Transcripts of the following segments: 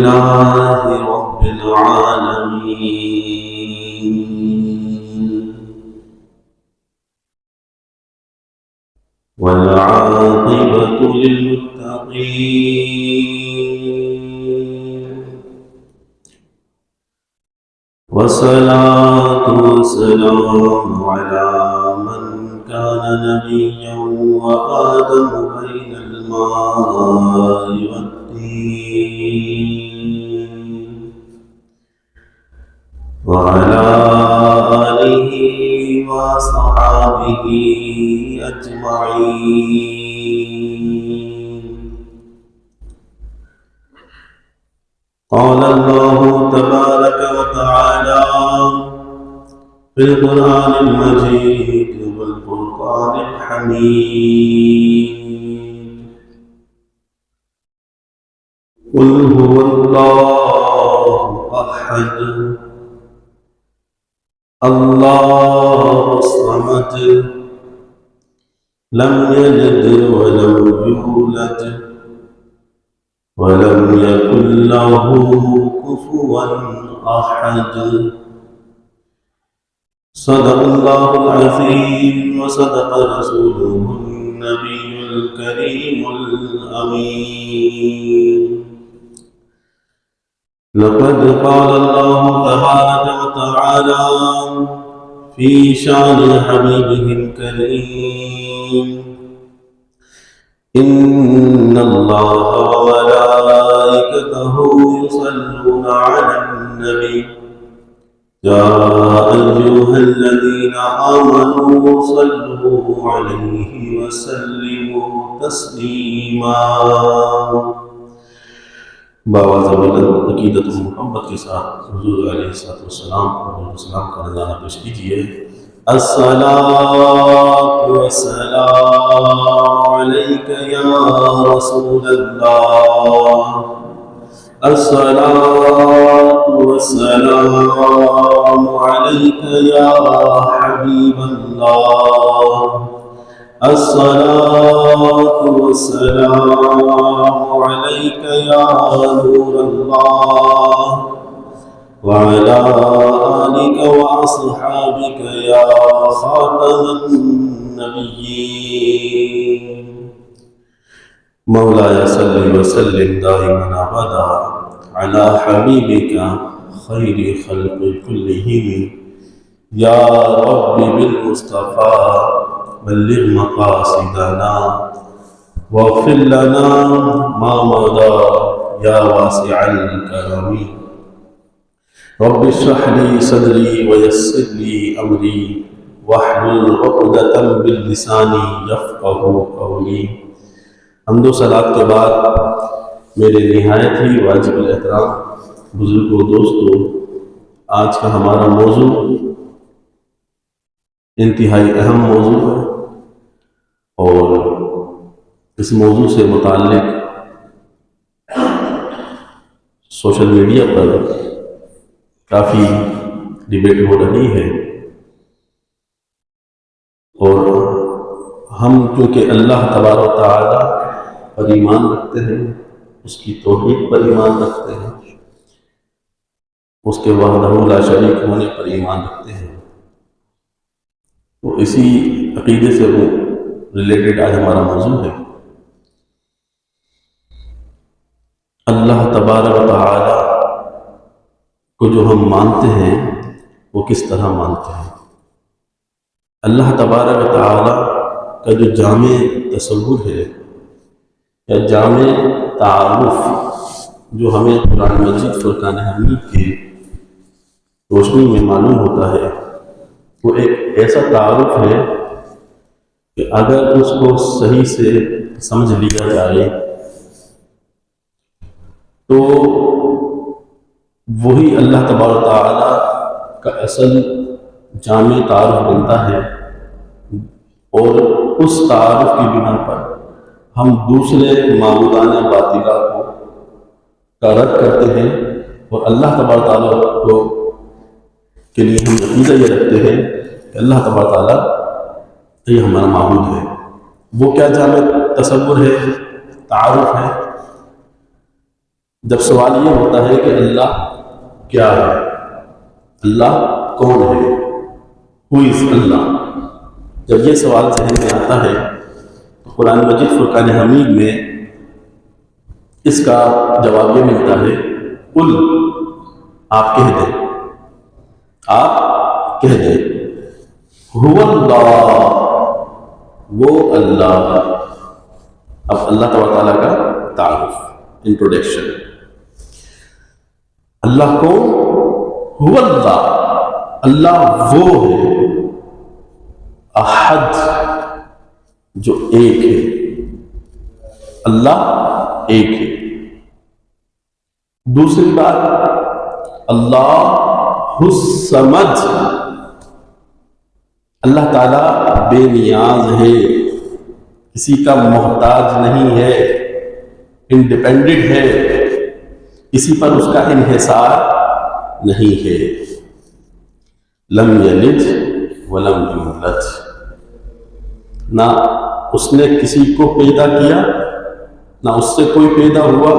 لله رب العالمين، والعاقبة للمتقين، والصلاة والسلام على من كان نبيا وآدم بين الماء والطين، وعلى آله وصحابه أجمعين. قال الله تبارك وتعالى في القرآن المجيد والفرقان الحميد: قل هو الله أحد الله الصمد لم يلد ولم يولد ولم يكن له كفوا أحد. صدق الله العظيم وصدق رسوله النبي الكريم الأمين. لقد قال الله تبارك وتعالى في شان حبيبه الكريم: إن الله وملائكته يصلون على النبي يا أيها الذين آمنوا صلوا عليه وسلموا تسلیما. باواز بلند عقیدت و محبت کے ساتھ حضور علیہ السلام کا نذرانہ پیش کیجیے. الصلاة والسلام عليك يا رسول الله، الصلاة والسلام عليك يا حبيب الله، الصلاة والسلام عليك يا نور الله، وعلى آلك وأصحابك يا خاتم النبيين. مولاي صل وسلم دائما أبدا على حبيبك خير خلق كلهم. يا رب بالمصطفى بلغ مقاصدنا واغفر لنا ما مضى يا واسع الكرم. رب اشرح لي صدري ويسر لي أمري واحلل عقدة من لساني يفقهوا قولي. حمد و صلاۃ کے بعد میرے نہایت ہی واجب الاحترام بزرگوں دوستوں، آج کا ہمارا موضوع انتہائی اہم موضوع ہے، اور اس موضوع سے متعلق سوشل میڈیا پر کافی ڈیبیٹ ہو رہی ہے، اور ہم کیونکہ اللہ تبارک و تعالی پر ایمان رکھتے ہیں، اس کی توحید پر ایمان رکھتے ہیں، اس کے وحدہ لا شریک ہونے پر ایمان رکھتے ہیں، تو اسی عقیدے سے وہ ریلیٹڈ آج ہمارا موضوع ہے. اللہ تبارک و تعالی کو جو ہم مانتے ہیں وہ کس طرح مانتے ہیں. اللہ تبارک و تعالی کا جو جامع تصور ہے یا جامع تعارف جو ہمیں قرآن مجید فرقان حمید کی روشنی میں معلوم ہوتا ہے، وہ ایک ایسا تعارف ہے کہ اگر اس کو صحیح سے سمجھ لیا جائے تو وہی اللہ تبارک و تعالی کا اصل جامع تعارف بنتا ہے، اور اس تعارف کی بنا پر ہم دوسرے معبودان باطلہ کا رد کرتے ہیں، اور اللہ تبارک و تعالی کو کے لیے ہم عقیدہ یہ رکھتے ہیں کہ اللہ تبارک و تعالی یہ ہمارا معبود ہے. وہ کیا جامع تصور ہے، تعارف ہے جب سوال یہ ہوتا ہے کہ اللہ کیا ہے، اللہ کون ہے، ہو از اللہ، جب یہ سوال ذہن میں آتا ہے تو قرآن مجید فرقان حمید میں اس کا جواب یہ ملتا ہے، قل، آپ کہہ دیں، آپ کہہ دیں، هو اللہ، وہ اللہ۔ اب اللہ تعالیٰ کا تعارف، انٹروڈکشن۔ اللہ کون؟ هو اللہ، اللہ وہ ہے، احد، جو ایک ہے، اللہ ایک ہے۔ دوسری بات، اللہ الصمد، اللہ تعالیٰ بے نیاز ہے، کسی کا محتاج نہیں ہے، انڈیپینڈنٹ ہے، کسی پر اس کا انحصار نہیں ہے۔ لم یلد ولم یولد، نہ اس نے کسی کو پیدا کیا، نہ اس سے کوئی پیدا ہوا،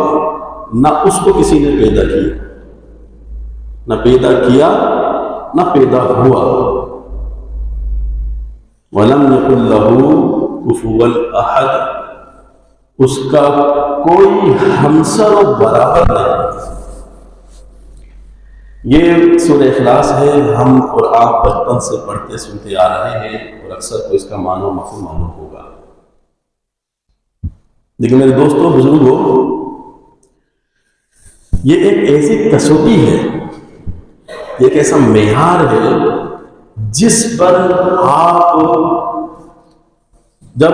نہ اس کو کسی نے پیدا کیا، نہ پیدا کیا نہ پیدا ہوا۔ وَلَمْ يَكُنْ لَهُ كُفُوًا أَحَدٌ، اس کا کوئی ہمسر و برابر نہیں۔ یہ سورہ اخلاص ہے، ہم اور آپ بچپن سے پڑھتے سنتے آ رہے ہیں اور اکثر کو اس کا معنی و مفہوم معلوم ہوگا۔ لیکن میرے دوستوں، بزرگوں، یہ ایک ایسی کسوٹی ہے، ایک ایسا معیار ہے جس پر آپ جب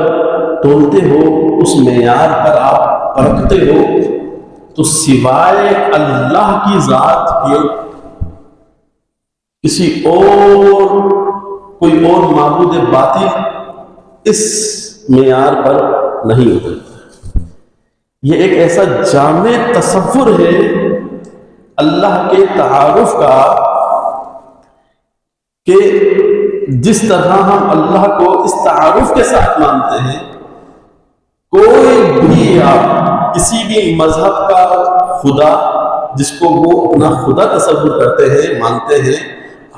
تولتے ہو، اس معیار پر آپ پرکھتے ہو، تو سوائے اللہ کی ذات کے کسی اور، کوئی اور معبود باطل اس معیار پر نہیں اترتا۔ یہ ایک ایسا جامع تصور ہے اللہ کے تعارف کا کہ جس طرح ہم اللہ کو اس تعارف کے ساتھ مانتے ہیں، کوئی بھی آپ کسی بھی مذہب کا خدا جس کو وہ اپنا خدا تصور کرتے ہیں، مانتے ہیں،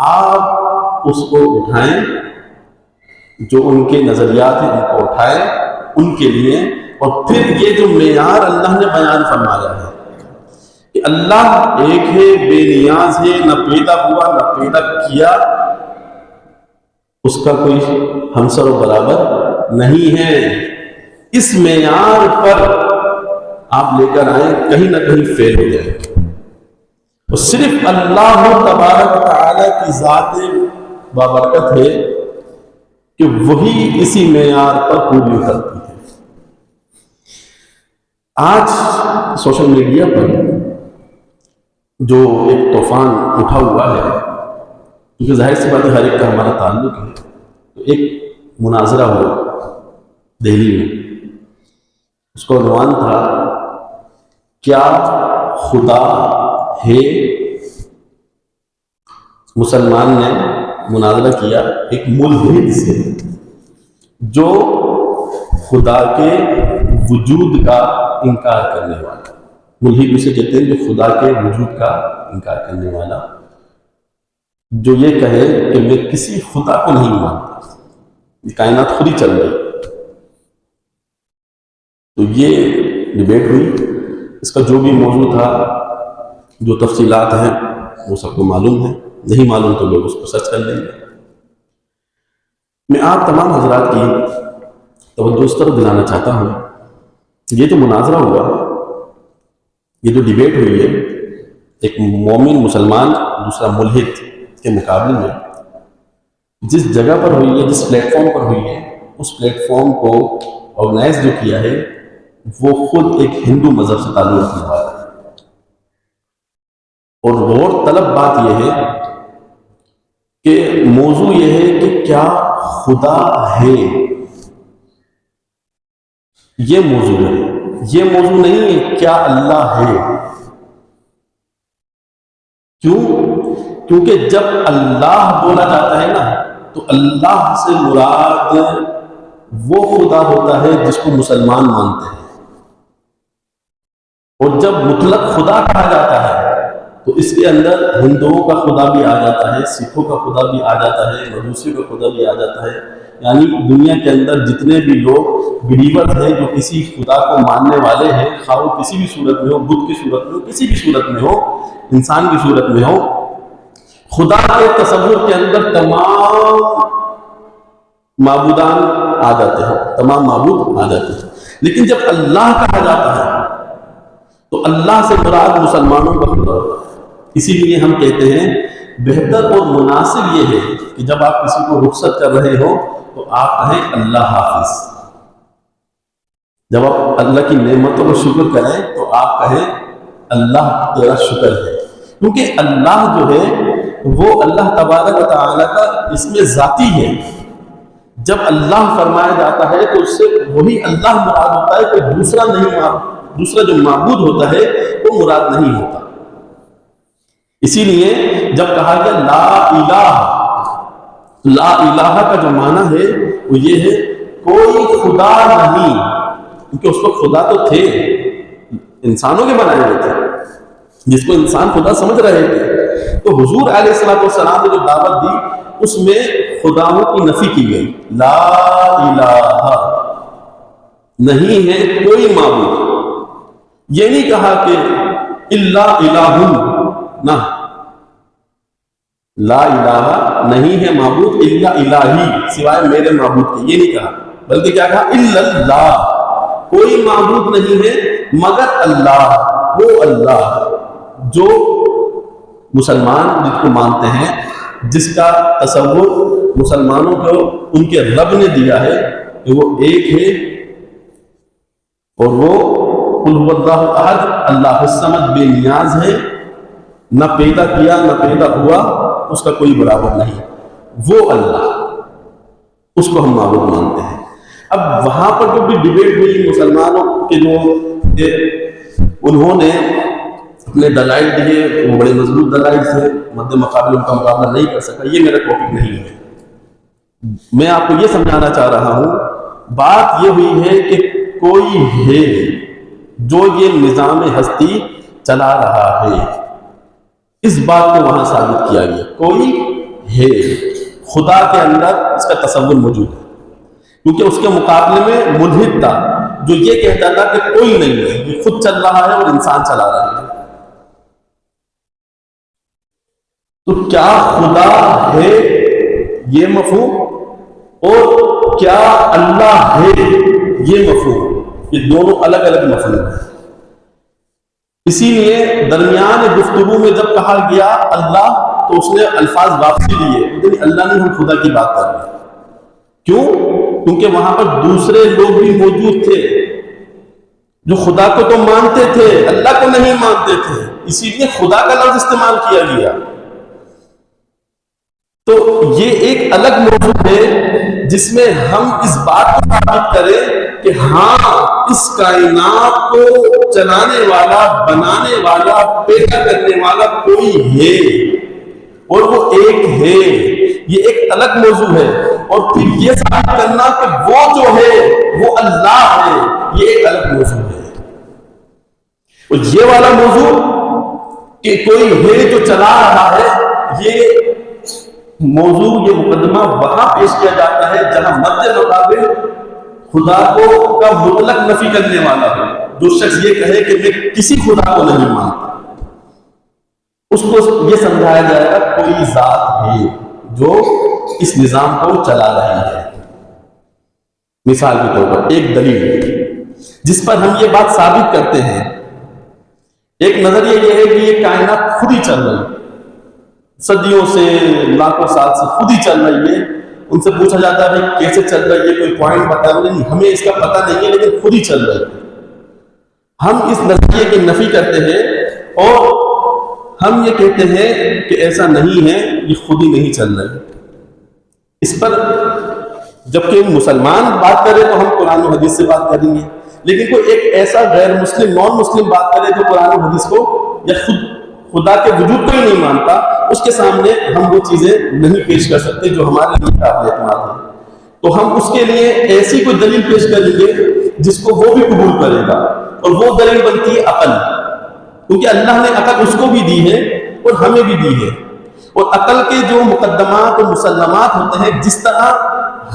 آپ اس کو اٹھائیں، جو ان کے نظریات ہیں ان کو اٹھائیں ان کے لیے، اور پھر یہ جو معیار اللہ نے بیان فرمایا ہے کہ اللہ ایک ہے، بے نیاز ہے، نہ پیدا ہوا نہ پیدا کیا، اس کا کوئی ہمسر و برابر نہیں ہے، اس معیار پر آپ لے کر آئیں، کہیں نہ کہیں فیل ہو جائے۔ اور صرف اللہ تبارک و تعالیٰ کی ذات بابرکت ہے کہ وہی اسی معیار پر پوری اترتی ہے۔ آج سوشل میڈیا پر جو ایک طوفان اٹھا ہوا ہے، کیونکہ ظاہر سی بات ہے ہر ایک کا ہمارا تعلق ہے، تو ایک مناظرہ ہوا دہلی میں، اس کو عنوان تھا کیا خدا ہے؟ مسلمان نے مناظرہ کیا ایک ملحد سے، جو خدا کے وجود کا انکار کرنے والا، ملحد اسے کہتے ہیں جو خدا کے وجود کا انکار کرنے والا، جو یہ کہے کہ میں کسی خدا کو نہیں مانتا، یہ کائنات خود ہی چل رہی۔ تو یہ ڈیبیٹ ہوئی، اس کا جو بھی موضوع تھا، جو تفصیلات ہیں وہ سب کو معلوم ہے، نہیں معلوم تو لوگ اس کو سرچ کر لیں گے۔ میں آپ تمام حضرات کی توجہ اس طرف دلانا چاہتا ہوں، یہ جو مناظرہ ہوا، یہ جو ڈیبیٹ ہوئی ہے، ایک مومن مسلمان دوسرا ملحد کے مقابلے میں، جس جگہ پر ہوئی ہے، جس پلیٹ فارم پر ہوئی ہے، اس پلیٹ فارم کو آرگنائز جو کیا ہے وہ خود ایک ہندو مذہب سے تعلق رکھنے والا ہے۔ اور غور طلب بات یہ ہے کہ موضوع یہ ہے کہ کیا خدا ہے، یہ موضوع ہے، یہ موضوع نہیں ہے کیا اللہ ہے۔ کیوں؟ کیونکہ جب اللہ بولا جاتا ہے نا، تو اللہ سے مراد وہ خدا ہوتا ہے جس کو مسلمان مانتے ہیں۔ اور جب مطلق خدا کہا جاتا ہے تو اس کے اندر ہندوؤں کا خدا بھی آ جاتا ہے، سکھوں کا خدا بھی آ جاتا ہے، مجوسیوں کا خدا بھی آ جاتا ہے. یعنی دنیا کے اندر جتنے بھی لوگ بلیور ہیں، جو کسی خدا کو ماننے والے ہیں، خواہ وہ کسی بھی صورت میں ہو، بدھ کی صورت میں ہو، کسی بھی صورت میں ہو، انسان کی صورت میں ہو، خدا کے تصور کے اندر تمام معبودان آ جاتے ہیں، تمام معبود آ جاتے ہیں. لیکن جب اللہ کہا جاتا ہے تو اللہ سے مراد مسلمانوں کا خدا ہوتا ہے. اسی لیے ہم کہتے ہیں بہتر اور مناسب یہ ہے کہ جب آپ کسی کو رخصت کر رہے ہو تو آپ کہیں اللہ حافظ. جب آپ اللہ کی نعمتوں کو شکر کریں تو آپ کہیں اللہ تیرا شکر ہے، کیونکہ اللہ جو ہے وہ اللہ تبارک و تعالیٰ کا اسم ذاتی ہے. جب اللہ فرمایا جاتا ہے تو اس سے وہی اللہ مراد ہوتا ہے، کہ دوسرا نہیں، دوسرا جو معبود ہوتا ہے وہ مراد نہیں ہوتا. اسی لیے جب کہا گیا لا الہ، لا الہ کا جو معنی ہے وہ یہ ہے کوئی خدا نہیں، کیونکہ اس کو خدا تو تھے، انسانوں کے بنائے ہوئے تھے جس کو انسان خدا سمجھ رہے تھے. تو حضور علیہ السلام نے جو دعوت دی اس میں خداؤں کی نفی کی گئی. لا الہ، نہیں ہے کوئی معبود. یہ نہیں کہا کہ الا الہ، نہ، لا الہ نہیں ہے معبود الا الہی، سوائے میرے معبود کے، یہ نہیں کہا، بلکہ کیا کہا الا اللہ، کوئی معبود نہیں ہے مگر اللہ، وہ اللہ جو مسلمان جس کو مانتے ہیں، جس کا تصور مسلمانوں کو ان کے رب نے دیا ہے کہ وہ ایک ہے، اور وہ قل هو اللہ احد، اللہ الصمد، بے نیاز ہے، نہ پیدا کیا نہ پیدا ہوا، اس کا کوئی برابر نہیں، وہ اللہ، اس کو ہم معبود مانتے ہیں. اب وہاں پر جو بھی ڈیبیٹ ہوئی مسلمانوں کے جو انہوں نے اپنے دلائل دیے، وہ بڑے مضبوط دلائل سے، مد مقابل ان کا مقابلہ نہیں کر سکا. یہ میرا ٹاپک نہیں ہے. میں آپ کو یہ سمجھانا چاہ رہا ہوں، بات یہ ہوئی ہے کہ کوئی ہے جو یہ نظام ہستی چلا رہا ہے. اس بات کو وہاں ثابت کیا گیا، کوئی ہے، خدا کے اندر اس کا تصور موجود ہے. کیونکہ اس کے مقابلے میں ملحد تھا جو یہ کہتا تھا کہ کوئی نہیں ہے، یہ خود چل رہا ہے اور انسان چلا رہا ہے. تو کیا خدا ہے یہ مفہوم، اور کیا اللہ ہے یہ مفہوم، یہ دونوں الگ الگ مفہوم ہیں. اسی لیے درمیان گفتگو میں جب کہا گیا اللہ تو اس نے الفاظ واپسی لیے، لیکن اللہ نہیں، ہم خدا کی بات کر رہے ہیں. کیوں؟ کیونکہ وہاں پر دوسرے لوگ بھی موجود تھے جو خدا کو تو مانتے تھے، اللہ کو نہیں مانتے تھے، اسی لیے خدا کا لفظ استعمال کیا گیا. تو یہ ایک الگ موضوع ہے جس میں ہم اس بات کو ثابت کریں کہ ہاں اس کائنات کو چلانے والا، بنانے والا، پیدا کرنے والا کوئی ہے اور وہ ایک ہے. یہ ایک الگ موضوع ہے. اور پھر یہ ثابت کرنا کہ وہ جو ہے وہ اللہ ہے، یہ ایک الگ موضوع ہے. اور یہ والا موضوع کہ کوئی ہے جو چلا رہا ہے، یہ موضوع، یہ مقدمہ وہاں پیش کیا جاتا ہے جہاں مد مقابل خدا کو کا مطلق نفی کرنے والا ہے. جو شخص یہ کہے کہ میں کسی خدا کو نہیں مانتا، اس کو یہ سمجھایا جائے گا کوئی ذات ہے جو اس نظام کو چلا رہی ہے. مثال کے طور پر ایک دلیل جس پر ہم یہ بات ثابت کرتے ہیں، ایک نظریہ یہ ہے کہ یہ کائنات خود ہی چل رہی ہے، صدیوں سے، لاکھوں سال سے خود ہی چل رہی ہے. ان سے پوچھا جاتا ہے کیسے چل رہی ہے، کوئی پوائنٹ بتا رہے نہیں، ہمیں اس کا پتہ نہیں ہے، لیکن خود ہی چل رہی ہے. ہم اس نظریے کی نفی کرتے ہیں اور ہم یہ کہتے ہیں کہ ایسا نہیں ہے، یہ خود ہی نہیں چل رہی. اس پر جبکہ مسلمان بات کرے تو ہم قرآن و حدیث سے بات کریں گے، لیکن کوئی ایک ایسا غیر مسلم، نان مسلم بات کرے جو قرآن و حدیث کو یا خدا کے وجود کو ہی نہیں مانتا، اس کے سامنے ہم وہ چیزیں نہیں پیش کر سکتے جو ہمارے لیے قابل اعتماد ہیں. تو ہم اس کے لیے ایسی کوئی دلیل پیش کریں گے جس کو وہ بھی قبول کرے گا. اور وہ دلیل بنتی ہے عقل، کیونکہ اللہ نے عقل اس کو بھی دی ہے اور ہمیں بھی دی ہے، اور عقل کے جو مقدمات اور مسلمات ہوتے ہیں جس طرح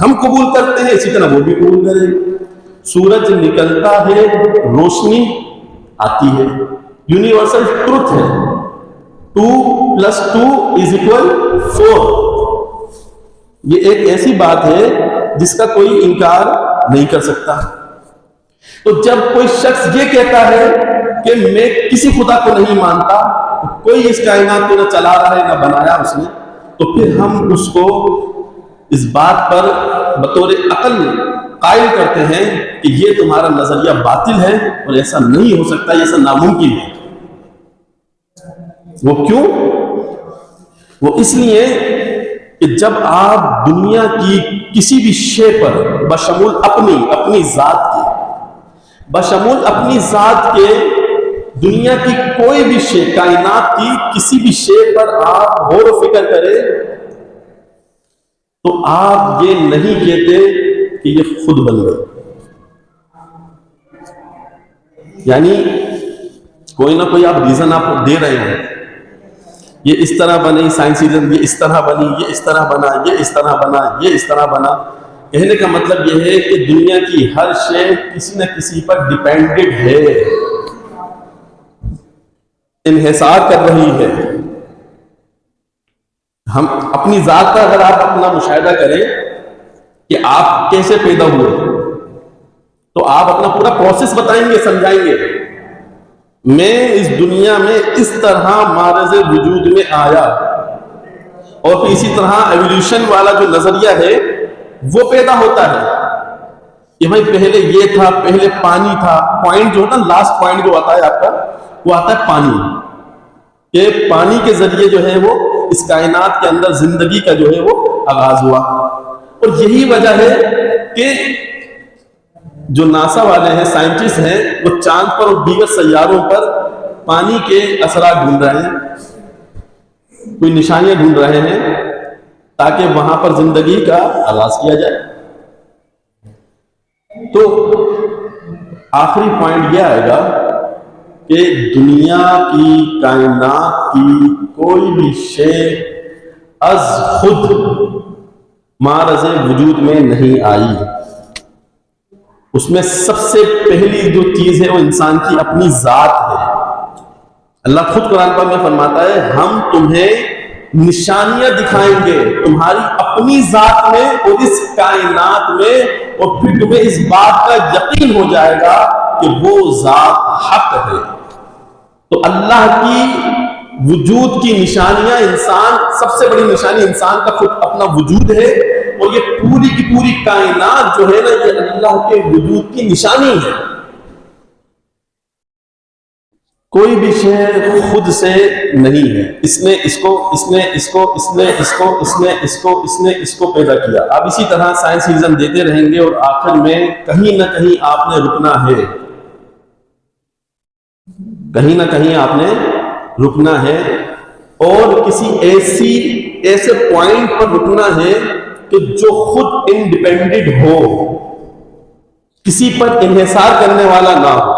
ہم قبول کرتے ہیں اسی طرح وہ بھی قبول کریں۔ سورج نکلتا ہے روشنی آتی ہے، یونیورسل ٹروتھ ہے، 2+2=4۔ یہ ایک ایسی بات ہے جس کا کوئی انکار نہیں کر سکتا۔ تو جب کوئی شخص یہ کہتا ہے کہ میں کسی خدا کو نہیں مانتا، کوئی اس کائنات کو نہ چلا رہا ہے نہ بنایا اس نے، تو پھر ہم اس کو اس بات پر بطور عقل قائل کرتے ہیں کہ یہ تمہارا نظریہ باطل ہے اور ایسا نہیں ہو سکتا، ایسا ناممکن ہے۔ وہ کیوں؟ وہ اس لیے کہ جب آپ دنیا کی کسی بھی شے پر بشمول اپنی ذات کے دنیا کی کوئی بھی شے، کائنات کی کسی بھی شے پر آپ غور و فکر کریں تو آپ یہ نہیں کہتے کہ یہ خود بن گئے، یعنی کوئی نہ کوئی آپ ریزن آپ دے رہے ہیں، یہ اس طرح بنی سائنسی ریزن، یہ اس طرح بنی، یہ اس طرح بنا، یہ اس طرح بنا، یہ اس طرح بنا۔ کہنے کا مطلب یہ ہے کہ دنیا کی ہر شے کسی نہ کسی پر ڈیپینڈڈ ہے، انحصار کر رہی ہے۔ ہم اپنی ذات پر اگر آپ اپنا مشاہدہ کریں کہ آپ کیسے پیدا ہوئے تو آپ اپنا پورا پروسیس بتائیں گے، سمجھائیں گے۔ میں اس دنیا میں اس طرح معرض وجود میں آیا، اور پھر اسی طرح ایولیوشن والا جو نظریہ ہے وہ پیدا ہوتا ہے کہ بھائی پہلے یہ تھا، پہلے پانی تھا۔ پوائنٹ جو ہوتا ہے، لاسٹ پوائنٹ جو آتا ہے آپ کا، وہ آتا ہے پانی، کہ پانی کے ذریعے جو ہے وہ اس کائنات کے اندر زندگی کا جو ہے وہ آغاز ہوا۔ اور یہی وجہ ہے کہ جو ناسا والے ہیں، سائنٹسٹ ہیں، وہ چاند پر اور دیگر سیاروں پر پانی کے اثرات ڈھونڈ رہے ہیں، کوئی نشانیاں ڈھونڈ رہے ہیں تاکہ وہاں پر زندگی کا آغاز کیا جائے۔ تو آخری پوائنٹ یہ آئے گا کہ دنیا کی، کائنات کی کوئی بھی شے از خود معرض وجود میں نہیں آئی۔ اس میں سب سے پہلی جو چیز ہے وہ انسان کی اپنی ذات ہے۔ اللہ خود قرآن پاک میں فرماتا ہے ہم تمہیں نشانیاں دکھائیں گے تمہاری اپنی ذات میں اور اس کائنات میں، اور پھر تمہیں اس بات کا یقین ہو جائے گا کہ وہ ذات حق ہے۔ تو اللہ کی وجود کی نشانیاں، انسان سب سے بڑی نشانی انسان کا خود اپنا وجود ہے، اور یہ پوری کی پوری کائنات جو ہے نا، یہ اللہ کے وجود کی نشانی ہے۔ کوئی بھی شے خود سے نہیں ہے، اس نے اس کو، اس نے اس کو، اس نے اس کو، اس نے اس کو، اس نے اس کو پیدا کیا۔ آپ اسی طرح سائنس ریزن دیتے رہیں گے اور آخر میں کہیں نہ کہیں آپ نے رکنا ہے، کہیں نہ کہیں آپ نے رکنا ہے، اور کسی ایسے پوائنٹ پر رکنا ہے کہ جو خود انڈیپینڈنٹ ہو، کسی پر انحصار کرنے والا نہ ہو۔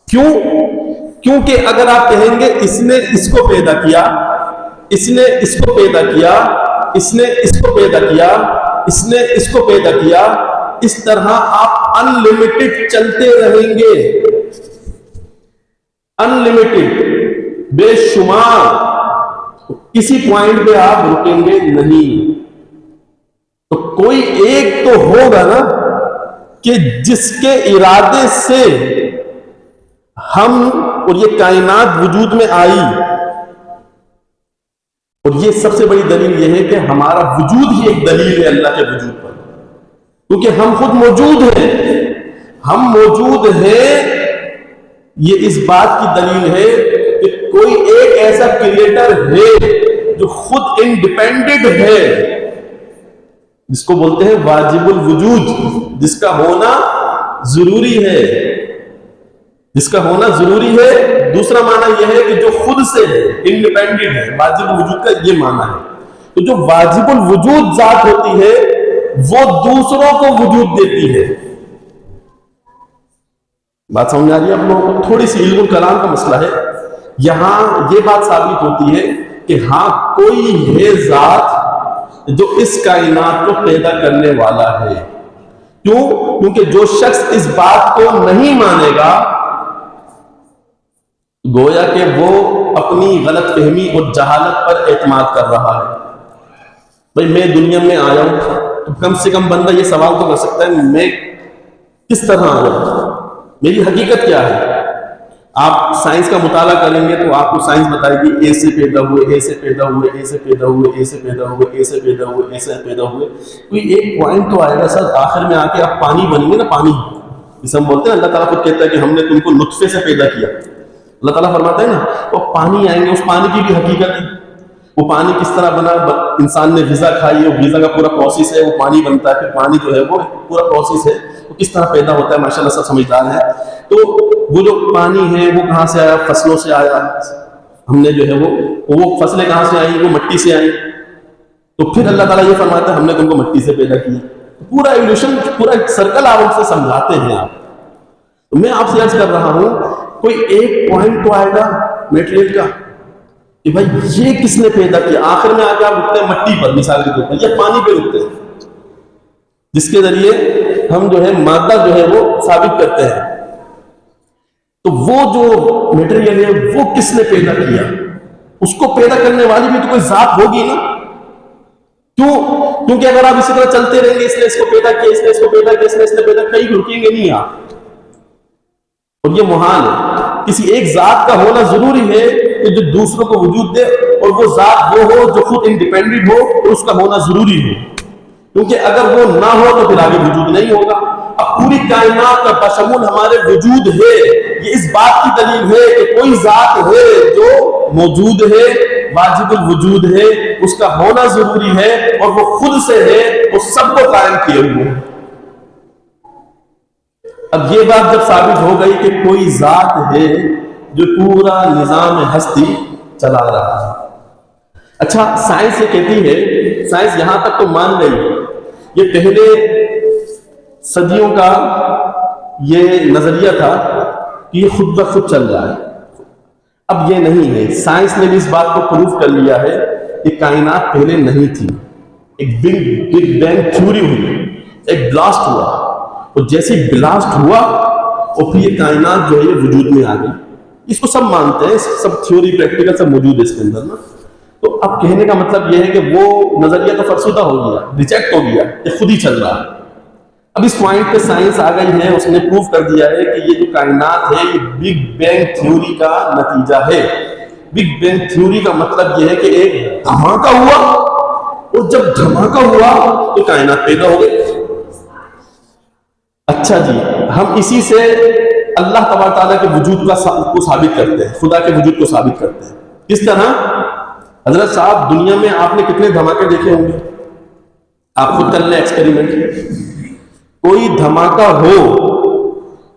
کیوں؟ کیونکہ اگر آپ کہیں گے اس نے اس کو پیدا کیا، اس نے اس کو پیدا کیا، اس نے اس کو پیدا کیا، اس نے اس کو پیدا کیا، اس طرح آپ انلمیٹڈ چلتے رہیں گے، انلمیٹڈ، بے شمار، کسی پوائنٹ پہ آپ رکیں گے نہیں۔ تو کوئی ایک تو ہوگا نا کہ جس کے ارادے سے ہم اور یہ کائنات وجود میں آئی، اور یہ سب سے بڑی دلیل یہ ہے کہ ہمارا وجود ہی ایک دلیل ہے اللہ کے وجود پر، کیونکہ ہم خود موجود ہیں، ہم موجود ہیں، یہ اس بات کی دلیل ہے کہ کوئی ایک ایسا کریٹر ہے جو خود انڈیپینڈنٹ ہے، جس کو بولتے ہیں واجب الوجود، جس کا ہونا ضروری ہے، جس کا ہونا ضروری ہے۔ دوسرا معنی یہ ہے کہ جو خود سے ہے، انڈیپینڈنٹ ہے، واجب الوجود کا یہ معنی ہے۔ تو جو واجب الوجود ذات ہوتی ہے وہ دوسروں کو وجود دیتی ہے، بات سمجھ آ رہی ہے آپ لوگوں کو؟ تھوڑی سی علم کلام کا مسئلہ ہے. یہاں یہ بات ثابت ہوتی ہے کہ ہاں کوئی ہے ذات جو اس کائنات کو پیدا کرنے والا ہے. کیوں؟ کیونکہ جو شخص اس بات کو نہیں مانے گا گویا کہ وہ اپنی غلط فہمی اور جہالت پر اعتماد کر رہا ہے. بھئی میں دنیا میں آیا ہوں تو کم سے کم بندہ یہ سوال تو کر سکتا ہے میں کس طرح آیا ہوں، میری حقیقت کیا ہے. آپ سائنس کا مطالعہ کریں گے تو آپ کو سائنس بتائے گی اے سے پیدا ہوئے، اے سے پیدا ہوئے، اے سے پیدا ہوئے، اے سے پیدا ہوئے، اے سے پیدا ہوئے، اے سے پیدا ہوئے. کوئی ایک پوائنٹ تو آئے گا سر آخر میں آ کے آپ پانی بنیں گے نا. پانی جسے ہم بولتے ہیں اللہ تعالیٰ خود کہتا ہے کہ ہم نے تم کو نطفے سے پیدا کیا. اللہ تعالیٰ فرماتا ہے نا وہ پانی آئیں گے. اس پانی کی بھی حقیقت ہے. وہ پانی کس طرح بنا، انسان نے غذا کھائی ہے، وہ غذا کا پورا پروسیس ہے، وہ پانی بنتا ہے. پھر پانی جو ہے وہ پورا پروسیس ہے، وہ کس طرح پیدا ہوتا ہے. ماشاءاللہ سب سمجھدار ہیں. تو وہ جو پانی ہے وہ کہاں سے آیا؟ فصلوں سے آیا. ہم نے جو ہے وہ فصلیں کہاں سے آئیں؟ وہ مٹی سے آئیں. تو پھر اللہ تعالیٰ یہ فرماتا ہے ہم نے تم کو مٹی سے پیدا کیا. پورا ایولیوشن، پورا سرکل آپ ان سے سمجھاتے ہیں. آپ تو میں آپ سے عرض کر رہا ہوں کوئی ایک پوائنٹ تو آئے گا میٹریل کا کہ بھائی یہ کس نے پیدا کیا. آخر میں آ کے آپ رکتے ہیں مٹی پر، مثال کے طور پر، یا پانی پہ رکتے ہیں جس کے ذریعے ہم جو ہے مادہ جو ہے وہ ثابت کرتے ہیں. تو وہ جو میٹیریل ہے وہ کس نے پیدا کیا؟ اس کو پیدا کرنے والی بھی تو کوئی ذات ہوگی نا. کیوں؟ کیونکہ اگر آپ اسی طرح چلتے رہیں گے اس نے اس کو پیدا کیا، اس نے اس کو پیدا کیا، اس نے اس نے پیدا کیا، کہیں رکیں گے نہیں آپ. اور یہ محال ہے. کسی ایک ذات کا ہونا ضروری ہے کہ جو دوسروں کو وجود دے، اور وہ ذات وہ ہو جو خود انڈیپینڈنٹ ہو، اور اس کا ہونا ضروری ہے. کیونکہ اگر وہ نہ ہو تو پھر آگے وجود نہیں ہوگا. اب پوری کائنات کا بشمول ہمارے وجود ہے. یہ اس بات کی دلیل ہے کہ کوئی ذات ہے جو موجود ہے، واجب الوجود ہے، اس کا ہونا ضروری ہے، اور وہ خود سے ہے، وہ سب کو قائم کیے ہوئے. اب یہ بات جب ثابت ہو گئی کہ کوئی ذات ہے جو پورا نظام ہستی چلا رہا ہے. اچھا سائنس یہ کہتی ہے، سائنس یہاں تک تو مان گئی، یہ پہلے صدیوں کا یہ نظریہ تھا کہ یہ خود بخود چل رہا ہے. اب یہ نہیں ہے. سائنس نے بھی اس بات کو پروف کر لیا ہے کہ کائنات پہلے نہیں تھی. ایک بگ بینگ تھیوری ہوئی، ایک بلاسٹ ہوا، اور جیسے بلاسٹ ہوا اور پھر یہ کائنات جو ہے یہ وجود میں آ گئی. اس کو سب مانتے ہیں، سب تھیوری پریکٹیکل سب موجود ہے اس کے اندر نا. تو اب کہنے کا مطلب یہ ہے کہ وہ نظریہ تو فرسودہ ہو گیا، ریجیکٹ ہو گیا، یہ خود ہی چل رہا ہے. اب اس پوائنٹ پہ سائنس آ گئی ہے، اس نے پروف کر دیا ہے کہ یہ جو کائنات ہے یہ بگ بینگ تھیوری کا نتیجہ ہے. بگ بینگ تھیوری کا مطلب یہ ہے کہ ایک دھماکہ ہوا، اور جب دھماکہ ہوا تو کائنات پیدا ہو گئی. اچھا جی، ہم اسی سے اللہ تبارک تعالیٰ کے وجود کو ثابت کرتے ہیں، خدا کے وجود کو ثابت کرتے ہیں. کس طرح؟ حضرت صاحب دنیا میں آپ نے کتنے دھماکے دیکھے ہوں گے؟ آپ خود کر لیں ایکسپیریمنٹ. کوئی دھماکہ ہو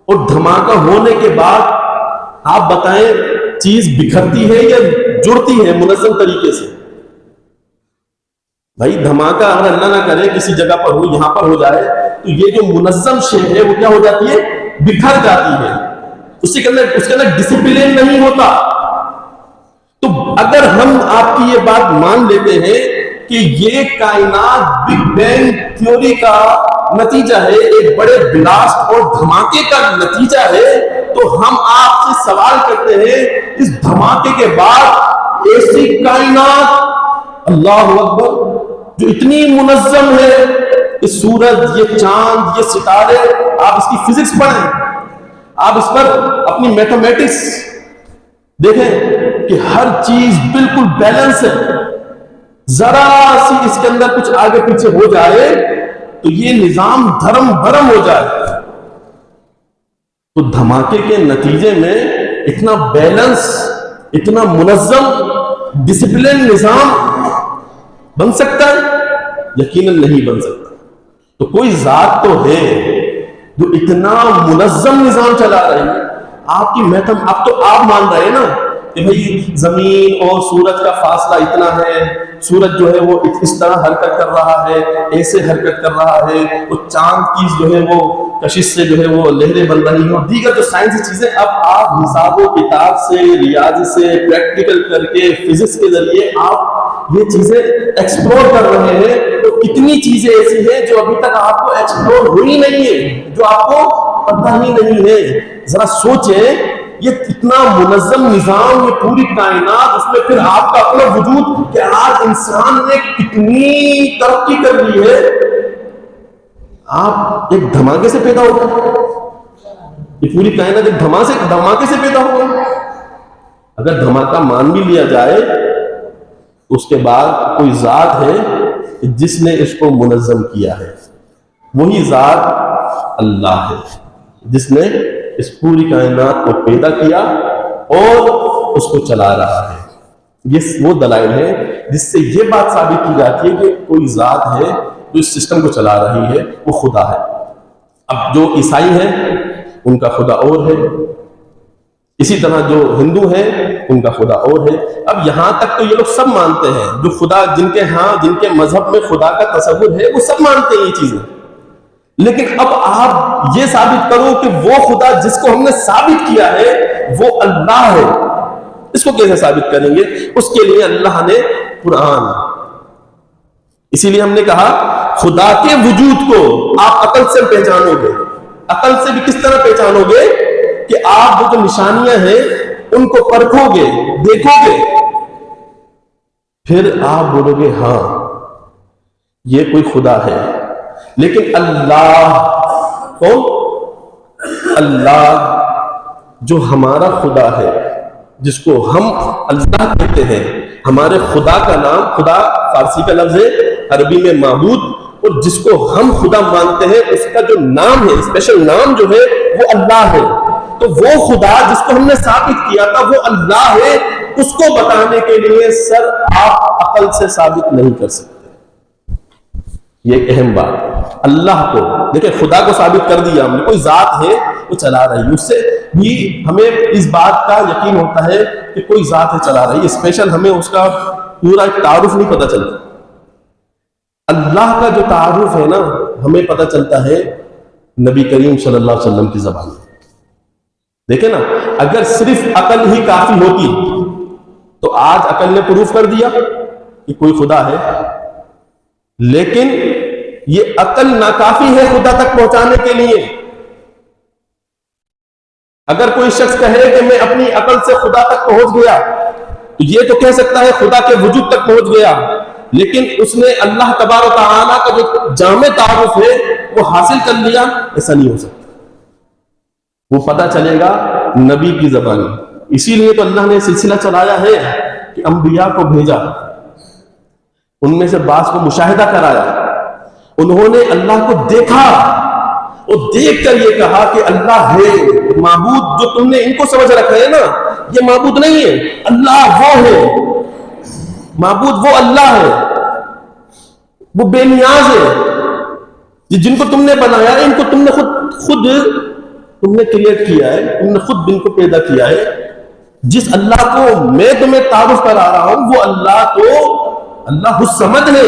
اور دھماکہ ہونے کے بعد آپ بتائیں چیز بکھرتی ہے یا جڑتی ہے منظم طریقے سے؟ بھائی دھماکہ اگر اللہ نہ کرے کسی جگہ پر ہو، یہاں پر ہو جائے، تو یہ جو منظم شے ہے وہ کیا ہو جاتی ہے؟ بکھر جاتی ہے. اس کے اندر ڈسپلن نہیں ہوتا. تو اگر ہم آپ کی یہ بات مان لیتے ہیں کہ یہ کائنات بگ بینگ تھیوری کا نتیجہ ہے، ایک بڑے بلاسٹ اور دھماکے کا نتیجہ ہے، تو ہم آپ سے سوال کرتے ہیں اس دھماکے کے بعد ایسی کائنات اللہ اکبر جو اتنی منظم ہے، یہ سورج، یہ چاند، یہ ستارے، آپ اس کی فزکس پڑھیں، آپ اس پر اپنی میتھمیٹکس دیکھیں کہ ہر چیز بالکل بیلنس ہے. ذرا سی اس کے اندر کچھ آگے پیچھے ہو جائے تو یہ نظام دھرم بھرم ہو جائے. تو دھماکے کے نتیجے میں اتنا بیلنس، اتنا منظم ڈسپلن نظام بن سکتا ہے؟ یقیناً نہیں بن سکتا. تو کوئی ذات تو ہے جو اتنا منظم نظام چلا رہی ہے. آپ کی آپ مان رہے ہیں نا کہ بھئی زمین اور سورج کا فاصلہ اتنا ہے، سورج جو ہے وہ اس طرح حرکت کر رہا ہے، ایسے حرکت کر رہا ہے، وہ چاند کی جو ہے وہ کشش سے جو ہے وہ لہریں بن رہی ہیں، اور دیگر جو سائنسی چیزیں اب آپ حساب و کتاب سے، ریاضی سے، پریکٹیکل کر کے، فزکس کے ذریعے آپ یہ چیزیں ایکسپلور کر رہے ہیں. تو کتنی چیزیں ایسی ہیں جو ابھی تک آپ کو ایکسپلور ہوئی نہیں ہے، جو آپ کو پتہ ہی نہیں ہے. ذرا سوچیں، یہ اتنا منظم نظام، یہ پوری کائنات، اس میں پھر آپ کا اپنا وجود، کہ آج انسان نے کتنی ترقی کر لی ہے. آپ ایک دھماکے سے پیدا ہو گئے، یہ پوری کائنات ایک دھماکے سے پیدا ہو گئے. اگر دھماکہ مان بھی لیا جائے تو اس کے بعد کوئی ذات ہے جس نے اس کو منظم کیا ہے، وہی ذات اللہ ہے جس نے اس پوری کائنات کو پیدا کیا اور اس کو چلا رہا ہے. یہ وہ دلائل ہیں جس سے یہ بات ثابت کی جاتی ہے کہ کوئی ذات ہے جو اس سسٹم کو چلا رہی ہے، وہ خدا ہے. اب جو عیسائی ہیں ان کا خدا اور ہے، اسی طرح جو ہندو ہیں ان کا خدا اور ہے. اب یہاں تک تو یہ لوگ سب مانتے ہیں، جو خدا جن کے مذہب میں خدا کا تصور ہے وہ سب مانتے ہیں یہ چیزیں. لیکن اب آپ یہ ثابت کرو کہ وہ خدا جس کو ہم نے ثابت کیا ہے وہ اللہ ہے، اس کو کیسے ثابت کریں گے؟ اس کے لیے اللہ نے قرآن، اسی لیے ہم نے کہا خدا کے وجود کو آپ عقل سے پہچانو گے. عقل سے بھی کس طرح پہچانو گے؟ کہ آپ وہ جو نشانیاں ہیں ان کو پرکھو گے، دیکھو گے، پھر آپ بولو گے ہاں یہ کوئی خدا ہے. لیکن اللہ کون؟ اللہ جو ہمارا خدا ہے، جس کو ہم اللہ کہتے ہیں. ہمارے خدا کا نام، خدا فارسی کا لفظ ہے، عربی میں معبود، اور جس کو ہم خدا مانتے ہیں اس کا جو نام ہے، اسپیشل نام جو ہے وہ اللہ ہے. تو وہ خدا جس کو ہم نے ثابت کیا تھا وہ اللہ ہے، اس کو بتانے کے لیے سر آپ عقل سے ثابت نہیں کر سکتے. یہ ایک اہم بات. اللہ کو دیکھیں، خدا کو ثابت کر دیا ہم نے، کوئی ذات ہے وہ چلا رہی ہے، اس سے بھی ہمیں اس بات کا یقین ہوتا ہے کہ کوئی ذات ہے چلا رہی ہے. اسپیشل ہمیں اس کا پورا تعارف نہیں پتہ چلتا. اللہ کا جو تعارف ہے نا ہمیں پتہ چلتا ہے نبی کریم صلی اللہ علیہ وسلم کی زبان میں. دیکھیں نا، اگر صرف عقل ہی کافی ہوتی تو آج عقل نے پروف کر دیا کہ کوئی خدا ہے. لیکن یہ عقل ناکافی ہے خدا تک پہنچانے کے لیے. اگر کوئی شخص کہے کہ میں اپنی عقل سے خدا تک پہنچ گیا تو یہ تو کہہ سکتا ہے خدا کے وجود تک پہنچ گیا، لیکن اس نے اللہ تبارک و تعالیٰ کا جو جامع تعارف ہے وہ حاصل کر لیا. ایسا نہیں ہو سکتا. وہ پتہ چلے گا نبی کی زبان میں. اسی لیے تو اللہ نے سلسلہ چلایا ہے کہ انبیاء کو بھیجا، ان میں سے بعض کو مشاہدہ کرایا، انہوں نے اللہ کو دیکھا اور دیکھ کر یہ کہا کہ اللہ ہے. معبود جو تم نے ان کو سمجھ رکھا ہے نا، یہ معبود نہیں ہے، اللہ وہ ہے. معبود وہ اللہ ہے، وہ بے نیاز ہے. جن کو تم نے بنایا ہے، ان کو تم نے خود تم نے کریٹ کیا ہے، تم نے خود ان کو پیدا کیا ہے. جس اللہ کو میں تمہیں تعارف کرا رہا ہوں وہ اللہ تو اللہ الصمد ہے.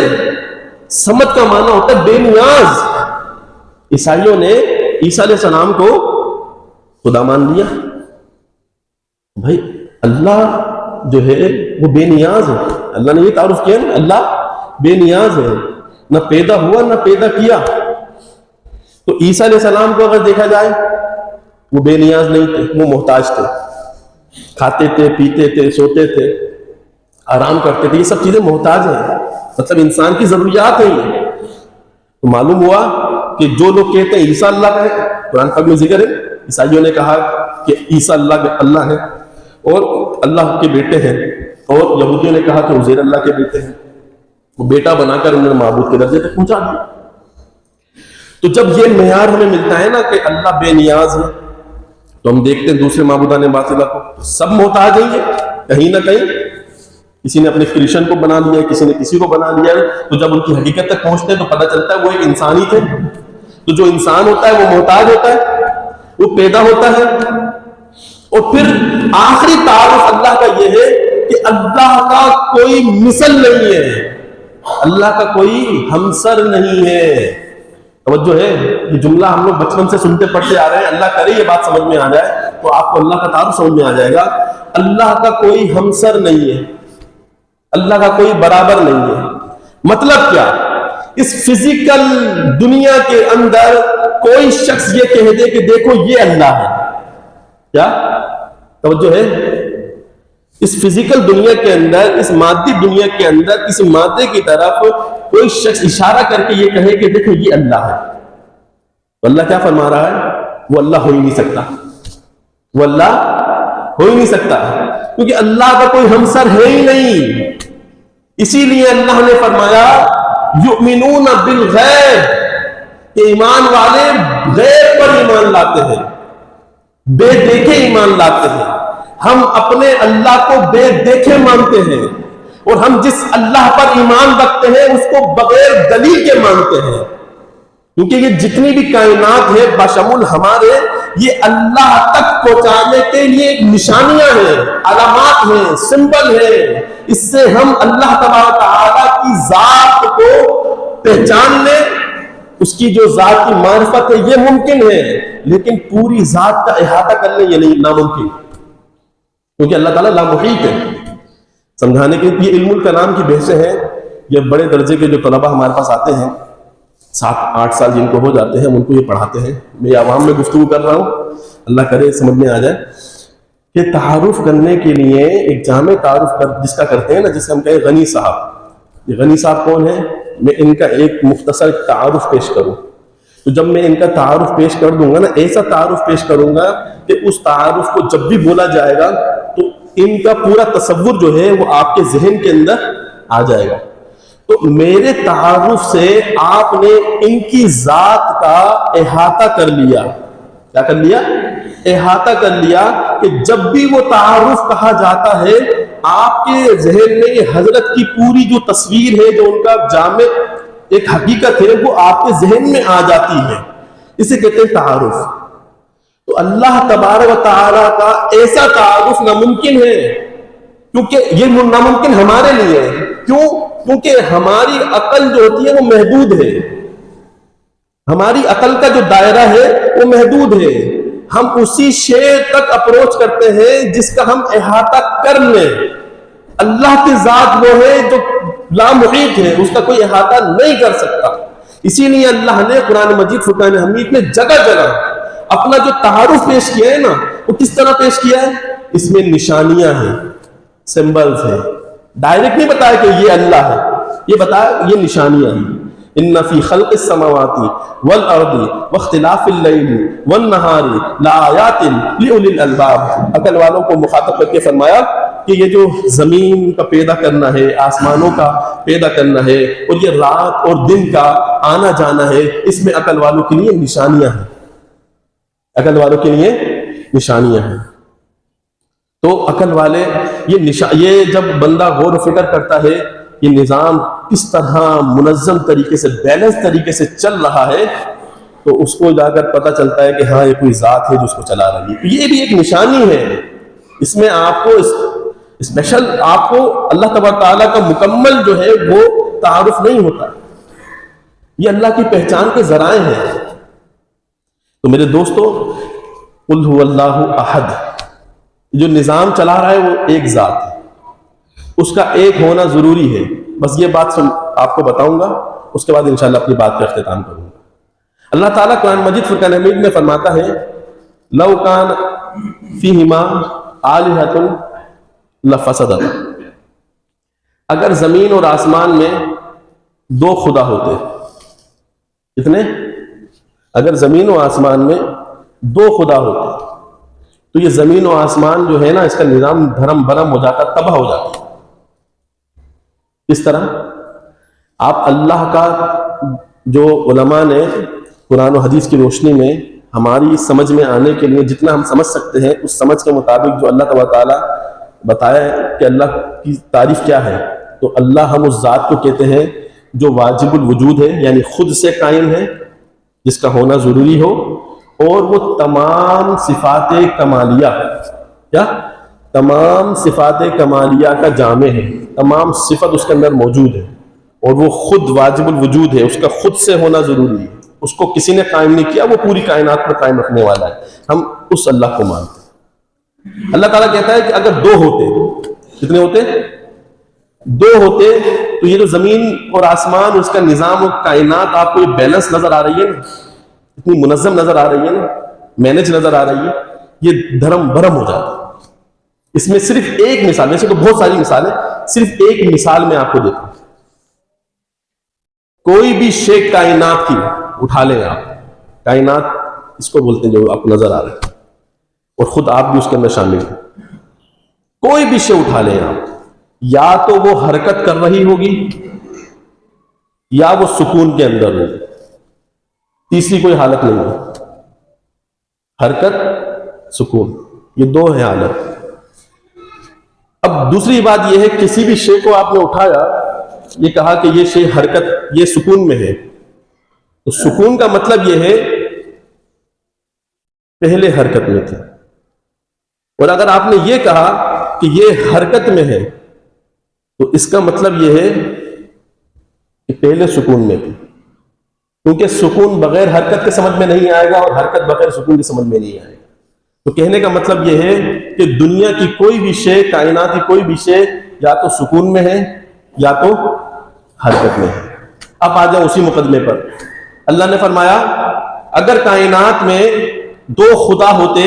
صمد کا معنی ہوتا ہے بے نیاز. عیسائیوں نے عیسیٰ علیہ السلام کو خدا مان لیا. بھائی اللہ جو ہے وہ بے نیاز ہے. اللہ نے یہ تعارف کیا نا، اللہ بے نیاز ہے، نہ پیدا ہوا نہ پیدا کیا. تو عیسیٰ علیہ السلام کو اگر دیکھا جائے وہ بے نیاز نہیں تھے، وہ محتاج تھے. کھاتے تھے، پیتے تھے، سوتے تھے، آرام کرتے تھے. یہ سب چیزیں محتاج ہیں، مطلب انسان کی ضروریات ہیں یہ. تو معلوم ہوا کہ جو لوگ کہتے ہیں عیسیٰ اللہ کا ہے، قرآن پاک میں ذکر ہے، عیسائیوں نے کہا کہ عیسیٰ اللہ ہے اور اللہ کے بیٹے ہیں، اور یہودیوں نے کہا کہ عزیر اللہ کے بیٹے ہیں. وہ بیٹا بنا کر انہوں نے معبود کے درجے تک پہنچا دیا. تو جب یہ معیار ہمیں ملتا ہے نا کہ اللہ بے نیاز ہے، تو ہم دیکھتے ہیں دوسرے معبودان باطلہ کو سب محتاج ہیں. کہیں نہ کہیں کسی نے اپنے کرشن کو بنا لیا ہے، کسی نے کسی کو بنا لیا ہے. تو جب ان کی حقیقت تک پہنچتے ہیں تو پتہ چلتا ہے وہ ایک انسان ہی تھے. تو جو انسان ہوتا ہے وہ محتاج ہوتا ہے، وہ پیدا ہوتا ہے. اور پھر آخری تعارف اللہ کا یہ ہے کہ اللہ کا کوئی مثل نہیں ہے، اللہ کا کوئی ہمسر نہیں ہے۔ توجہ ہے، یہ جملہ ہم لوگ بچپن سے سنتے پڑھتے آ رہے ہیں، اللہ کرے یہ بات سمجھ میں آ جائے تو آپ کو اللہ کا تعارف سمجھ میں آ جائے گا۔ اللہ کا کوئی ہمسر نہیں ہے، اللہ کا کوئی برابر نہیں ہے۔ مطلب کیا؟ اس فزیکل دنیا کے اندر کوئی شخص یہ کہہ دے کہ دیکھو یہ اللہ ہے، کیا توجہ ہے؟ اس فزیکل دنیا کے اندر، اس مادی دنیا کے اندر کسی مادے کی طرف کوئی شخص اشارہ کر کے یہ کہے کہ دیکھو یہ اللہ ہے، تو اللہ کیا فرما رہا ہے؟ وہ اللہ ہو ہی نہیں سکتا، وہ اللہ ہو ہی نہیں سکتا، کیونکہ اللہ کا کوئی ہمسر ہے ہی نہیں۔ اسی لیے اللہ نے فرمایا یؤمنون بالغیب، کہ ایمان والے غیب پر ایمان لاتے ہیں، بے دیکھے ایمان لاتے ہیں۔ ہم اپنے اللہ کو بے دیکھے مانتے ہیں، اور ہم جس اللہ پر ایمان رکھتے ہیں اس کو بغیر دلیل کے مانتے ہیں، کیونکہ یہ جتنی بھی کائنات ہے بشمول ہمارے، یہ اللہ تک پہنچانے کے لیے ایک نشانیاں ہیں، علامات ہیں، سمبل ہیں۔ اس سے ہم اللہ تبارک تعالیٰ کی ذات کو پہچان لیں، اس کی جو ذات کی معرفت ہے یہ ممکن ہے، لیکن پوری ذات کا احاطہ کر لیں یہ نہیں، ناممکن، کیونکہ اللہ تعالیٰ لامحیط ہے۔ سمجھانے کے یہ علم الکلام کی بحثیں ہیں، یہ بڑے درجے کے جو طلبہ ہمارے پاس آتے ہیں 7-8 سال جن کو ہو جاتے ہیں، ہم ان کو یہ پڑھاتے ہیں۔ میں عوام میں گفتگو کر رہا ہوں، اللہ کرے سمجھ میں آ جائے کہ تعارف کرنے کے لیے ایک جامع تعارف جس کا کرتے ہیں نا، جسے ہم کہیں غنی صاحب، یہ غنی صاحب کون ہیں؟ میں ان کا ایک مختصر تعارف پیش کروں، تو جب میں ان کا تعارف پیش کر دوں گا نا، ایسا تعارف پیش کروں گا کہ اس تعارف کو جب بھی بولا جائے گا تو ان کا پورا تصور جو ہے وہ آپ کے ذہن کے اندر آ جائے گا۔ تو میرے تعارف سے آپ نے ان کی ذات کا احاطہ کر لیا، کیا کر لیا؟ احاطہ کر لیا، کہ جب بھی وہ تعارف کہا جاتا ہے آپ کے ذہن میں یہ حضرت کی پوری جو تصویر ہے، جو ان کا جامع ایک حقیقت ہے، وہ آپ کے ذہن میں آ جاتی ہے۔ اسے کہتے ہیں تعارف۔ تو اللہ تبارک و تعالیٰ کا ایسا تعارف ناممکن ہے، کیونکہ یہ ناممکن ہمارے لیے ہے۔ کیوں؟ کیونکہ ہماری عقل جو ہوتی ہے وہ محدود ہے، ہماری عقل کا جو دائرہ ہے وہ محدود ہے۔ ہم اسی شے تک اپروچ کرتے ہیں جس کا ہم احاطہ کر لیں۔ اللہ کی ذات وہ ہے جو لامحیط ہے، اس کا کوئی احاطہ نہیں کر سکتا۔ اسی لیے اللہ نے قرآن مجید فرقان حمید میں جگہ جگہ اپنا جو تعارف پیش کیا ہے نا، وہ کس طرح پیش کیا ہے؟ اس میں نشانیاں ہیں، سمبلز ہیں، ڈائریکٹ نہیں بتایا کہ یہ اللہ ہے، یہ بتایا یہ نشانیاں ہیں۔ ان فی خلق السماوات والارض واختلاف اللیل والنہار لآیات لأولی الالباب، عقل والوں کو مخاطب کر کے فرمایا کہ یہ جو زمین کا پیدا کرنا ہے، آسمانوں کا پیدا کرنا ہے، اور یہ رات اور دن کا آنا جانا ہے، اس میں عقل والوں کے لیے نشانیاں ہیں، عقل والوں کے لیے نشانیاں ہیں۔ تو عقل والے یہ جب بندہ غور و فکر کرتا ہے یہ نظام کس طرح منظم طریقے سے، بیلنس طریقے سے چل رہا ہے، تو اس کو جا کر پتہ چلتا ہے کہ ہاں یہ کوئی ذات ہے جو اس کو چلا رہی ہے۔ یہ بھی ایک نشانی ہے، اس میں آپ کو اسپیشل آپ کو اللہ تبارک تعالیٰ کا مکمل جو ہے وہ تعارف نہیں ہوتا، یہ اللہ کی پہچان کے ذرائع ہیں۔ تو میرے دوستو، قل هو اللہ احد، جو نظام چلا رہا ہے وہ ایک ذات ہے، اس کا ایک ہونا ضروری ہے۔ بس یہ بات آپ کو بتاؤں گا، اس کے بعد انشاءاللہ اپنی بات کا اختتام کروں گا۔ اللہ تعالیٰ قرآن مجید فرقان حمید میں فرماتا ہے لو کان فیہما آلہۃ لفسدتا، اگر زمین اور آسمان میں دو خدا ہوتے، کتنے؟ اگر زمین و آسمان میں دو خدا ہوتے تو یہ زمین و آسمان جو ہے نا، اس کا نظام دھرم برم ہو جاتا، تباہ ہو جاتا۔ کس طرح؟ آپ اللہ کا جو علماء نے قرآن و حدیث کی روشنی میں ہماری سمجھ میں آنے کے لیے جتنا ہم سمجھ سکتے ہیں، اس سمجھ کے مطابق جو اللہ تبارک تعالیٰ بتایا کہ اللہ کی تعریف کیا ہے، تو اللہ ہم اس ذات کو کہتے ہیں جو واجب الوجود ہے، یعنی خود سے قائم ہے، جس کا ہونا ضروری ہو، اور وہ تمام صفات کمالیہ، کیا تمام صفات کمالیہ کا جامع ہے، تمام صفت اس کے اندر موجود ہے، اور وہ خود واجب الوجود ہے، اس کا خود سے ہونا ضروری ہے، اس کو کسی نے قائم نہیں کیا، وہ پوری کائنات پر قائم رکھنے والا ہے، ہم اس اللہ کو مانتے ہیں۔ اللہ تعالیٰ کہتا ہے کہ اگر دو ہوتے، کتنے ہوتے؟ دو ہوتے، تو یہ جو زمین اور آسمان، اس کا نظام اور کائنات آپ کو یہ بیلنس نظر آ رہی ہے نا، اتنی منظم نظر آ رہی ہے نا، مینج نظر آ رہی ہے، یہ دھرم برم ہو جاتا ہے۔ اس میں صرف ایک مثال، ویسے تو بہت ساری مثالیں، صرف ایک مثال میں آپ کو دیتا ہوں۔ کوئی بھی شے کائنات کی اٹھا لیں آپ، کائنات اس کو بولتے ہیں جو آپ کو نظر آ رہا ہے، اور خود آپ بھی اس کے اندر شامل ہیں، کوئی بھی شے اٹھا لیں آپ، یا تو وہ حرکت کر رہی ہوگی یا وہ سکون کے اندر ہوگی، تیسری کوئی حالت نہیں ہے۔ حرکت، سکون، یہ دو ہے حالت۔ اب دوسری بات یہ ہے، کسی بھی شے کو آپ نے اٹھایا، یہ کہا کہ یہ شے حرکت، یہ سکون میں ہے، تو سکون کا مطلب یہ ہے پہلے حرکت میں تھی، اور اگر آپ نے یہ کہا کہ یہ حرکت میں ہے، تو اس کا مطلب یہ ہے کہ پہلے سکون میں تھی، کیونکہ سکون بغیر حرکت کے سمجھ میں نہیں آئے گا، اور حرکت بغیر سکون کے سمجھ میں نہیں آئے گا۔ تو کہنے کا مطلب یہ ہے کہ دنیا کی کوئی بھی شے، کائنات کی کوئی بھی شے، یا تو سکون میں ہے یا تو حرکت میں ہے۔ اب آ جاؤ اسی مقدمے پر، اللہ نے فرمایا اگر کائنات میں دو خدا ہوتے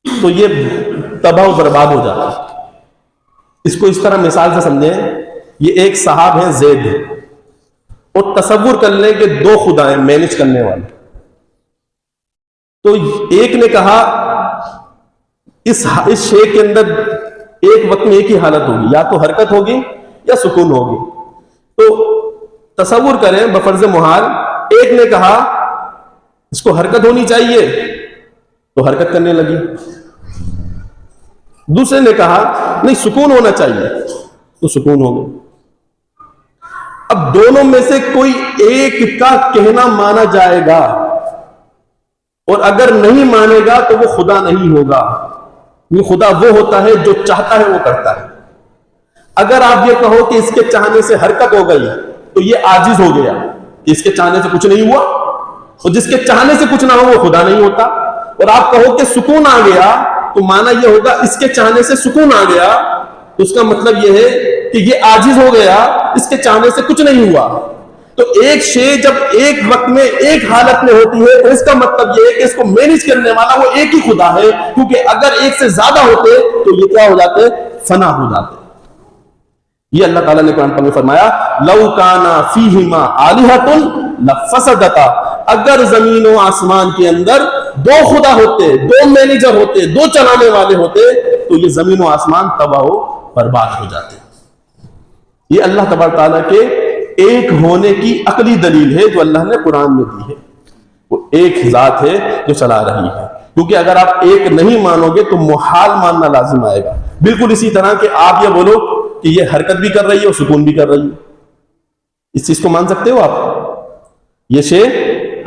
تو یہ تباہ و برباد ہو جاتا۔ اس کو اس طرح مثال سے سمجھیں، یہ ایک صاحب ہے زید، اور تصور کر لیں کہ دو خدا ہیں مینج کرنے والے، تو ایک نے کہا اس شے کے اندر ایک وقت میں ایک ہی حالت ہوگی، یا تو حرکت ہوگی یا سکون ہوگی، تو تصور کریں بفرض محال، ایک نے کہا اس کو حرکت ہونی چاہیے تو حرکت کرنے لگی، دوسرے نے کہا نہیں سکون ہونا چاہیے تو سکون ہو گیا۔ اب دونوں میں سے کوئی ایک کا کہنا مانا جائے گا، اور اگر نہیں مانے گا تو وہ خدا نہیں ہوگا۔ یہ خدا وہ ہوتا ہے جو چاہتا ہے وہ کرتا ہے۔ اگر آپ یہ کہو کہ اس کے چاہنے سے حرکت ہو گئی تو یہ عاجز ہو گیا کہ اس کے چاہنے سے کچھ نہیں ہوا، اور جس کے چاہنے سے کچھ نہ ہو وہ خدا نہیں ہوتا۔ اور آپ کہو کہ سکون آ گیا تو مانا یہ ہوگا اس کے چاہنے سے سکون آ گیا، تو اس کا مطلب یہ ہے کہ یہ عاجز ہو گیا، اس کے چاہنے سے کچھ نہیں ہوا۔ تو ایک شے جب ایک وقت میں ایک حالت میں ہوتی ہے تو اس کا مطلب یہ ہے کہ اس کو مینج کرنے والا وہ ایک ہی خدا ہے، کیونکہ اگر ایک سے زیادہ ہوتے تو یہ کیا ہو جاتے؟ فنا ہو جاتے۔ یہ اللہ تعالیٰ نے قرآن میں فرمایا لَوْ كَانَ فِيهِمَا آلِهَةٌ لَفَسَدَتَا، اگر زمین و آسمان کے اندر دو خدا ہوتے، دو مینیجر ہوتے، دو چلانے والے ہوتے، تو یہ زمین و آسمان تباہ و برباد ہو جاتے۔ یہ اللہ تبارک تعالیٰ کے ایک ہونے کی عقلی دلیل ہے جو اللہ نے قرآن میں دی ہے۔ وہ ایک ذات ہے جو چلا رہی ہے، کیونکہ اگر آپ ایک نہیں مانو گے تو محال ماننا لازم آئے گا۔ بالکل اسی طرح کہ آپ یہ بولو کہ یہ حرکت بھی کر رہی ہے اور سکون بھی کر رہی ہے، اس چیز کو مان سکتے ہو آپ؟ یہ شے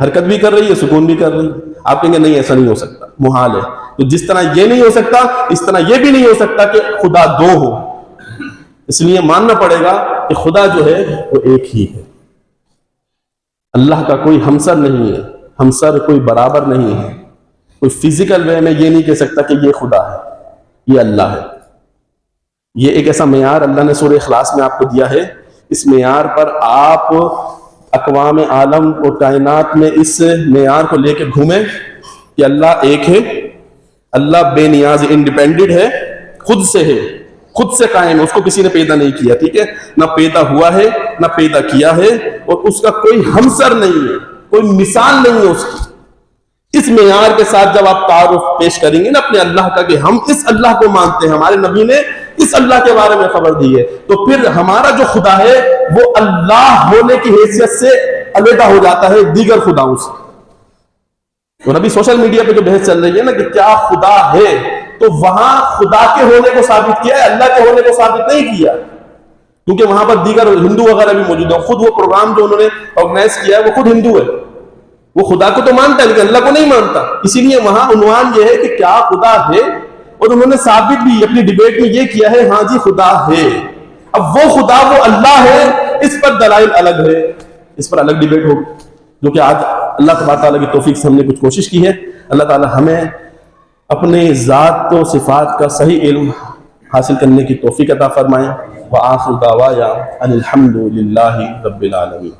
حرکت بھی کر رہی ہے، سکون بھی کر رہی ہے، آپ کہیں گے نہیں ایسا نہیں ہو سکتا، محال ہے۔ تو جس طرح یہ نہیں ہو سکتا اس طرح یہ بھی نہیں ہو سکتا کہ خدا دو ہو، اس لیے ماننا پڑے گا کہ خدا جو ہے وہ ایک ہی ہے۔ اللہ کا کوئی ہمسر نہیں ہے، ہمسر کوئی برابر نہیں ہے، کوئی فزیکل وے میں یہ نہیں کہہ سکتا کہ یہ خدا ہے، یہ اللہ ہے۔ یہ ایک ایسا معیار اللہ نے سورہ اخلاص میں آپ کو دیا ہے، اس معیار پر آپ اقوام عالم اور کائنات میں اس معیار کو لے کے گھومیں کہ اللہ ایک ہے، اللہ بے نیاز انڈیپینڈنٹ ہے، خود سے ہے، خود سے قائم ہے، اس کو کسی نے پیدا نہیں کیا، ٹھیک ہے، نہ پیدا ہوا ہے نہ پیدا کیا ہے، اور اس کا کوئی ہمسر نہیں ہے، کوئی مثال نہیں ہے اس کی۔ اس معیار کے ساتھ جب آپ تعارف پیش کریں گے نا اپنے اللہ کا کہ ہم اس اللہ کو مانتے ہیں، ہمارے نبی نے اس اللہ کے بارے میں خبر دی ہے، تو پھر ہمارا جو خدا ہے وہ اللہ ہونے کی حیثیت سے علیحدہ ہو جاتا ہے دیگر خداؤں سے۔ اور ابھی سوشل میڈیا پہ جو بحث چل رہی ہے نا کہ کیا خدا ہے، تو وہاں خدا کے ہونے کو ثابت کیا ہے، اللہ کے ہونے کو ثابت نہیں کیا، کیونکہ وہاں پر دیگر ہندو وغیرہ بھی موجود ہیں۔ خود وہ پروگرام جو انہوں نے آرگنائز کیا ہے وہ خود ہندو ہے، وہ خدا کو تو مانتا ہے لیکن اللہ کو نہیں مانتا، اسی لیے وہاں عنوان یہ ہے کہ کیا خدا ہے، اور انہوں نے ثابت بھی اپنی ڈیبیٹ میں یہ کیا ہے ہاں جی خدا ہے. اب وہ خدا وہ اللہ ہے، اس پر دلائل الگ ہے، اس پر الگ ڈیبیٹ ہوگی، جو کہ آج اللہ تبارک تعالیٰ کی توفیق سے ہم نے کچھ کوشش کی ہے. اللہ تعالیٰ ہمیں اپنے ذات و صفات کا صحیح علم حاصل کرنے کی توفیق عطا فرمائیں. وآخر دعوانا ان الحمد للہ رب العالمین.